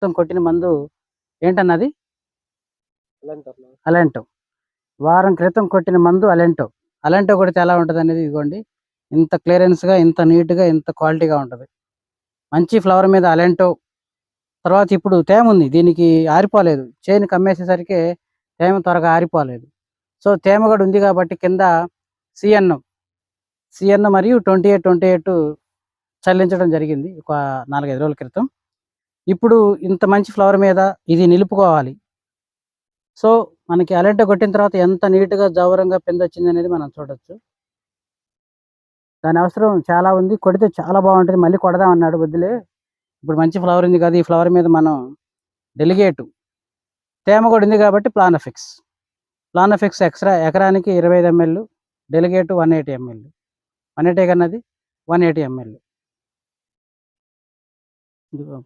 క్రితం కొట్టిన మందు ఏంటన్నది? అలెంటో. వారం క్రితం కొట్టిన మందు అలెంటో. అలెంటో కొడితే ఎలా ఉంటదనేది ఇదిగోండి. ఇంత క్లియరెన్స్‌గా, ఇంత నీట్‌గా, ఇంత క్వాలిటీగా ఉంటది. మంచి ఫ్లవర్ మీద అలెంటో. తర్వాత ఇప్పుడు తేముంది. దీనికి ఆరిపోలేదు. చేను కమ్మేసేసరికి తేమ త్వరగా ఆరిపోలేదు. సో, తేమ గూడా ఉంది గాబట్టి కింద సీఎన్, సీఎన్ మరియు 28, 28 చల్లించడం జరిగింది. ఒక 4, 5 రోజుల క్రితం. ఇప్పుడు ఇంత మంచి ఫ్లవర్ మీద ఇది నిలుపుకోవాలి. సో, మనకి అలెంటో కొట్టిన తర్వాత ఎంత నీట్‌గా, జవరంగా పిందొచ్చిందనేది మనం చూడొచ్చు. దాని అవసరం చాలా ఉంది. కొడితే చాలా బావుంటది. మళ్ళీ కొడదామన్నాడు. వద్దులే. ఇప్పుడు మంచి ఫ్లవర్ ఉంది కదా! ఈ ఫ్లవర్ మీద మనం డెలిగేటు తేమ కూడా ఉంది కాబట్టి ప్లానఫిక్స్. ప్లానఫిక్స్ ఎకరానికి 25 ఎంఎల్, డెలిగేటు 180 ఎంఎల్. 180 కన్నది 180 ఎంఎల్. ఇదిగో